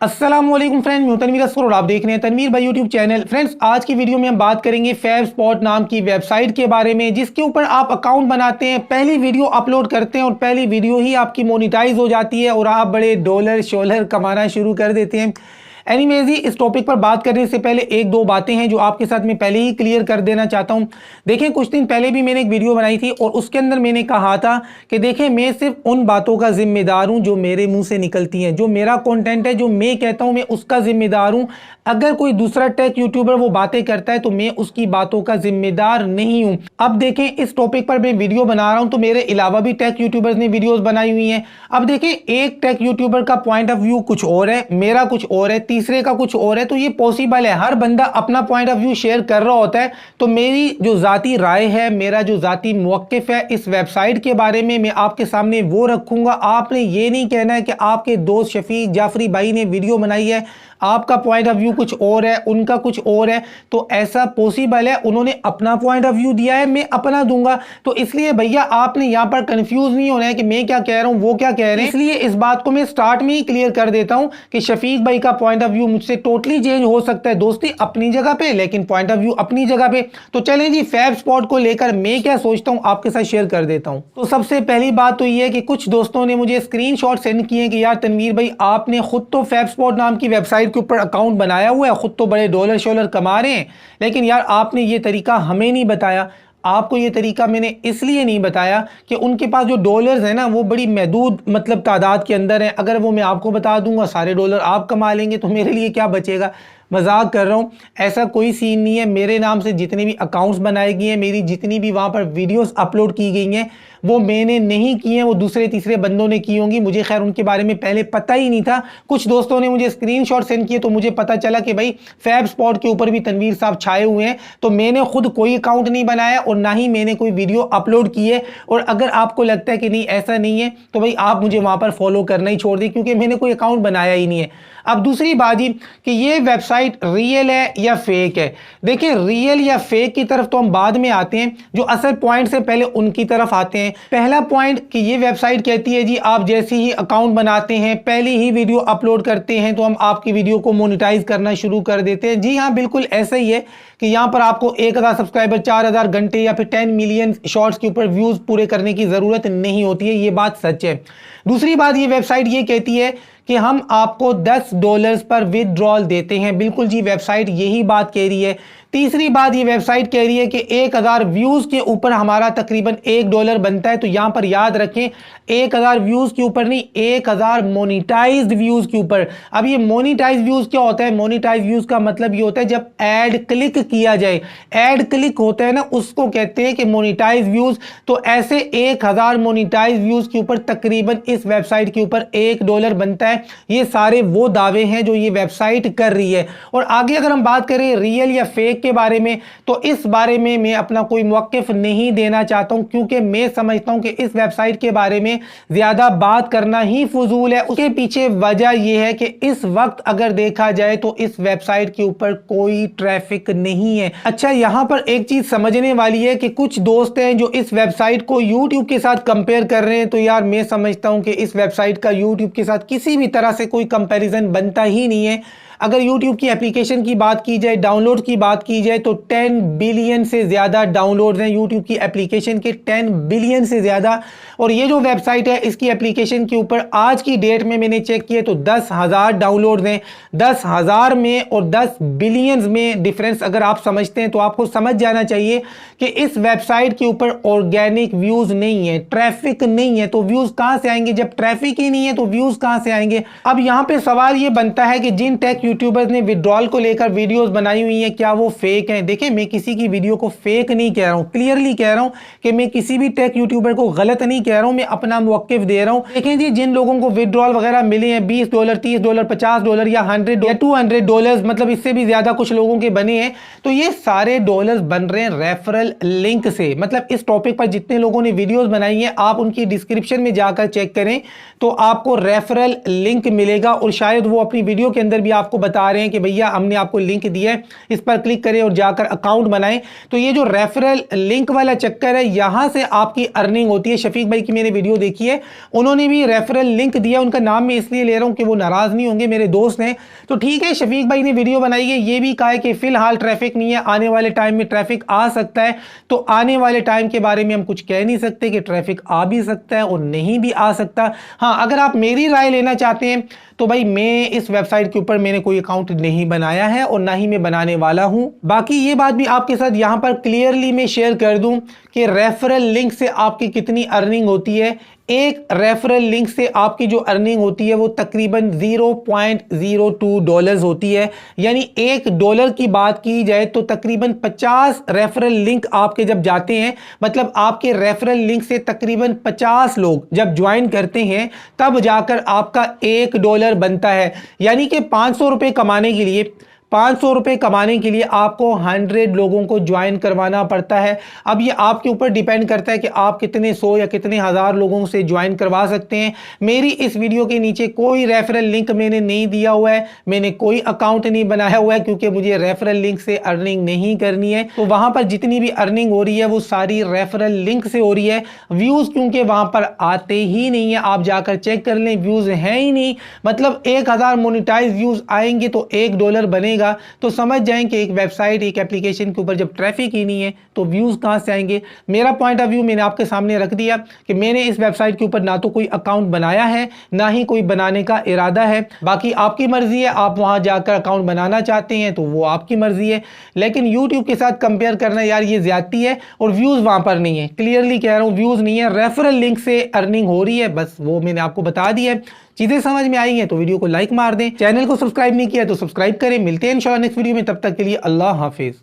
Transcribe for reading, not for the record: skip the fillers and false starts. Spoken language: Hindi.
अस्सलाम वालेकुम फ्रेंड्स, मैं तनवीर असफर और आप देख रहे हैं तनवीर भाई यूट्यूब चैनल। फ्रेंड्स, आज की वीडियो में हम बात करेंगे फैब स्पॉट नाम की वेबसाइट के बारे में, जिसके ऊपर आप अकाउंट बनाते हैं, पहली वीडियो अपलोड करते हैं और पहली वीडियो ही आपकी मोनेटाइज हो जाती है और आप बड़े डॉलर शोलर कमाना शुरू कर देते हैं। एनीवेज, इस टॉपिक पर बात करने से पहले एक दो बातें हैं जो आपके साथ मैं पहले ही क्लियर कर देना चाहता हूं। देखें, कुछ दिन पहले भी मैंने एक वीडियो बनाई थी और उसके अंदर मैंने कहा था कि देखें, मैं सिर्फ उन बातों का जिम्मेदार हूं जो मेरे मुंह से निकलती हैं, जो मेरा कंटेंट है, जो मैं कहता हूं, मैं उसका जिम्मेदार हूं। अगर कोई दूसरा टेक यूट्यूबर वो बातें करता है तो मैं उसकी बातों का जिम्मेदार नहीं हूं। अब देखें, इस टॉपिक पर मैं वीडियो बना रहा हूं तो मेरे अलावा भी टेक यूट्यूबर्स ने वीडियोस बनाई हुई हैं। अब देखें, एक टेक यूट्यूबर का पॉइंट ऑफ व्यू कुछ और है, मेरा कुछ और है, तीसरे का कुछ और है। तो ये पॉसिबल है, हर बंदा अपना पॉइंट ऑफ व्यू शेयर कर रहा होता है। तो मेरी जो जाती राय है, मेरा जो जाती मौक़िफ़ है इस वेबसाइट के बारे में, मैं आपके सामने वो रखूंगा। आपने ये नहीं कहना है कि आपके दोस्त शफीक जाफरी भाई ने वीडियो बनाई है, आपका पॉइंट ऑफ व्यू कुछ और है, उनका कुछ और है। तो ऐसा पॉसिबल है, उन्होंने अपना पॉइंट ऑफ व्यू दिया है, मैं अपना दूंगा। तो इसलिए भैया आपने यहां पर कंफ्यूज नहीं होना है कि मैं क्या कह रहा हूं, वो क्या कह रहे हैं। इसलिए इस बात को मैं स्टार्ट में ही क्लियर कर देता हूं कि शफीक भाई का पॉइंट ऑफ व्यू मुझसे टोटली चेंज हो सकता है, दोस्ती अपनी जगह पे, लेकिन पॉइंट ऑफ व्यू अपनी जगह पे। तो चलें जी, फैब स्पॉट को लेकर मैं क्या सोचता हूं आपके साथ शेयर कर देता हूं। तो सबसे पहली बात तो यह है कि कुछ दोस्तों ने मुझे स्क्रीनशॉट सेंड किए कि यार तनवीर भाई, आपने खुद तो फैब स्पॉट नाम की वेबसाइट के ऊपर अकाउंट बनाया हुआ है, खुद तो बड़े डॉलर शॉलर कमा रहे हैं, लेकिन यार आपने ये तरीका हमें नहीं बताया। आपको ये तरीका मैंने इसलिए नहीं बताया कि उनके पास जो डॉलर्स हैं ना, वो बड़ी महदूद मतलब तादाद के अंदर हैं। अगर वो मैं आपको बता दूंगा सारे डॉलर आप कमा लेंगे तो मेरे लिए क्या बचेगा। मजाक कर रहा हूँ, ऐसा कोई सीन नहीं है। मेरे नाम से जितने भी अकाउंट्स बनाए गए हैं, मेरी जितनी भी वहाँ पर वीडियोस अपलोड की गई हैं, वो मैंने नहीं की हैं, वो दूसरे तीसरे बंदों ने की होंगी। मुझे खैर उनके बारे में पहले पता ही नहीं था। कुछ दोस्तों ने मुझे स्क्रीनशॉट सेंड किए तो मुझे पता चला कि भाई फैब स्पॉट के ऊपर भी तनवीर साहब छाए हुए हैं। तो मैंने खुद कोई अकाउंट नहीं बनाया और ना ही मैंने कोई वीडियो अपलोड की है। और अगर आपको लगता है कि नहीं ऐसा नहीं है तो भाई आप मुझे वहाँ पर फॉलो करना ही छोड़ दें, क्योंकि मैंने कोई अकाउंट बनाया ही नहीं है। अब दूसरी बात ही कि ये वेबसाइट रियल है या फेक है। देखिए, रियल या फेक की तरफ तो हम बाद में आते हैं, जो असल पॉइंट से पहले उनकी तरफ आते हैं। पहला पॉइंट कि ये वेबसाइट कहती है जी, आप जैसे ही अकाउंट बनाते हैं, पहली ही वीडियो अपलोड करते हैं तो हम आपकी वीडियो को मोनेटाइज करना शुरू कर देते हैं। जी हाँ, बिल्कुल ऐसा ही है कि यहाँ पर आपको 1000 सब्सक्राइबर, 4000 घंटे या फिर 10 मिलियन शॉर्ट्स के ऊपर व्यूज पूरे करने की जरूरत नहीं होती है। ये बात सच है। दूसरी बात, ये वेबसाइट ये कहती है कि हम आपको $10 पर विदड्रॉल देते हैं। बिल्कुल जी, वेबसाइट यही बात कह रही है। तीसरी बात, ये वेबसाइट कह रही है कि 1000 व्यूज के ऊपर हमारा तकरीबन $1 बनता है। तो यहां पर याद रखें, 1000 व्यूज के ऊपर नहीं, 1000 मोनिटाइज्ड व्यूज के ऊपर। अब ये मोनिटाइज व्यूज क्या होता है? मोनिटाइज व्यूज का मतलब ये होता है जब एड क्लिक किया जाए, एड क्लिक होता है ना, उसको कहते हैं कि मोनिटाइज व्यूज। तो ऐसे 1000 मोनिटाइज व्यूज के ऊपर तकरीबन इस वेबसाइट के ऊपर $1 बनता है। ये सारे वो दावे हैं जो ये वेबसाइट कर रही है। और आगे अगर हम बात करें रियल या फेक के बारे में, तो इस बारे में मैं अपना कोई मौक़िफ़ नहीं देना चाहता हूं, क्योंकि मैं समझता हूं कि इस वेबसाइट के बारे में ज्यादा बात करना ही फजूल है। उसके पीछे वजह यह है कि इस वक्त अगर देखा जाए तो इस वेबसाइट के ऊपर कोई ट्रैफिक नहीं है। अच्छा, यहां पर एक चीज समझने वाली है कि कुछ दोस्त हैं जो इस वेबसाइट को यूट्यूब के साथ कंपेयर कर रहे हैं। तो यार, मैं समझता हूं कि इस वेबसाइट का यूट्यूब के साथ किसी भी तरह से कोई कंपैरिजन बनता ही नहीं है। अगर YouTube की एप्लीकेशन की बात की जाए, डाउनलोड की बात की जाए, तो 10 बिलियन से ज़्यादा डाउनलोड्स हैं YouTube की एप्लीकेशन के, 10 बिलियन से ज़्यादा। और ये जो वेबसाइट है, इसकी एप्लीकेशन के ऊपर आज की डेट में मैंने चेक किया तो 10,000 डाउनलोड्स हैं। 10,000 में और 10 बिलियंस में डिफरेंस अगर आप समझते हैं तो आपको समझ जाना चाहिए कि इस वेबसाइट के ऊपर ऑर्गेनिक व्यूज़ नहीं है, ट्रैफिक नहीं है। तो व्यूज़ कहाँ से आएंगे? जब ट्रैफिक ही नहीं है तो व्यूज़ कहाँ से आएंगे? अब यहाँ पे सवाल ये बनता है कि जिन टेक यूट्यूबर्स ने विड्रॉल को लेकर वीडियोस बनाई हुई हैं, क्या वो फेक हैं? देखिए, मैं किसी की वीडियो को फेक नहीं कह रहा हूं, क्लियरली कह रहा हूं कि मैं किसी भी टेक यूट्यूबर को गलत नहीं कह रहा हूं, मैं अपना मौक़िफ़ दे रहा हूं। देखें जी, जिन लोगों को विड्रॉल वगैरह मिले हैं, $20, $30, $50 या $100 या $200, मतलब इससे भी ज्यादा कुछ लोगों के बने हैं, तो ये सारे डॉलर्स बन रहे हैं रेफरल लिंक से। मतलब इस टॉपिक पर जितने लोगों ने वीडियोस बनाई हैं, आप उनकी डिस्क्रिप्शन में जाकर चेक करें तो आपको रेफरल लिंक मिलेगा और शायद वो अपनी वीडियो के अंदर भी आपको आपको बता रहे हैं कि भैया हमने आपको लिंक दिया है, इस पर क्लिक करें और जाकर अकाउंट बनाएं। तो ये जो रेफरल लिंक वाला चक्कर है, यहां से आपकी अर्निंग होती है। शफीक भाई की मैंने वीडियो देखी है, उन्होंने भी रेफरल लिंक दिया। उनका नाम मैं इसलिए ले रहा हूं कि वो नाराज नहीं होंगे, मेरे दोस्त हैं। तो ठीक है, शफीक भाई ने वीडियो बनाई है, ये भी कहा है कि फिलहाल ट्रैफिक नहीं है, आने वाले टाइम में ट्रैफिक आ सकता है। तो आने वाले टाइम के बारे में हम कुछ कह नहीं सकते कि ट्रैफिक आ भी सकता है और नहीं भी आ सकता। हाँ, अगर आप मेरी राय लेना चाहते हैं तो भाई मैं इस वेबसाइट के ऊपर मैंने कोई अकाउंट नहीं बनाया है और ना ही मैं बनाने वाला हूं। बाकी ये बात भी आपके साथ यहां पर क्लियरली मैं शेयर कर दूं कि रेफरल लिंक से आपकी कितनी अर्निंग होती है। एक रेफरल लिंक से आपकी जो अर्निंग होती है वो तकरीबन $0.02 होती है। यानी $1 की बात की जाए तो तकरीबन 50 रेफरल लिंक आपके जब जाते हैं, मतलब आपके रेफरल लिंक से तकरीबन 50 लोग जब ज्वाइन करते हैं, तब जाकर आपका $1 बनता है। यानी कि 500 रुपए कमाने के लिए 500 रुपए कमाने के लिए आपको 100 लोगों को ज्वाइन करवाना पड़ता है। अब ये आपके ऊपर डिपेंड करता है कि आप कितने 100 या कितने हज़ार लोगों से ज्वाइन करवा सकते हैं। मेरी इस वीडियो के नीचे कोई रेफरल लिंक मैंने नहीं दिया हुआ है, मैंने कोई अकाउंट नहीं बनाया हुआ है, क्योंकि मुझे रेफरल लिंक से अर्निंग नहीं करनी है। तो वहां पर जितनी भी अर्निंग हो रही है वो सारी रेफरल लिंक से हो रही है। व्यूज़ क्योंकि वहां पर आते ही नहीं है, आप जाकर चेक कर लें, व्यूज़ हैं ही नहीं। मतलब 1000 मोनेटाइज व्यूज़ आएंगे तो $1 बनेगा। तो समझ जाएं कि एक वेबसाइट, एक एप्लीकेशन के ऊपर जब ट्रैफिक ही नहीं है तो व्यूज कहां से आएंगे। मेरा पॉइंट ऑफ व्यू मैंने आपके सामने रख दिया कि मैंने इस वेबसाइट के ऊपर ना तो कोई अकाउंट बनाया है, ना ही कोई बनाने का इरादा है। बाकी आपकी मर्जी है, आप वहां जाकर अकाउंट बनाना चाहते हैं तो वो आपकी मर्जी है। लेकिन यूट्यूब के साथ कंपेयर करना यार ये ज्यादती है। और व्यूज वहां पर नहीं है, क्लियरली कह रहा हूं, व्यूज नहीं है, रेफरल लिंक से अर्निंग हो रही है, बस वो मैंने आपको बता दिया है। चीजें समझ में आई हैं तो वीडियो को लाइक मार दें, चैनल को सब्सक्राइब नहीं किया तो सब्सक्राइब करें। मिलते हैं इंशाल्लाह नेक्स्ट वीडियो में, तब तक के लिए अल्लाह हाफिज।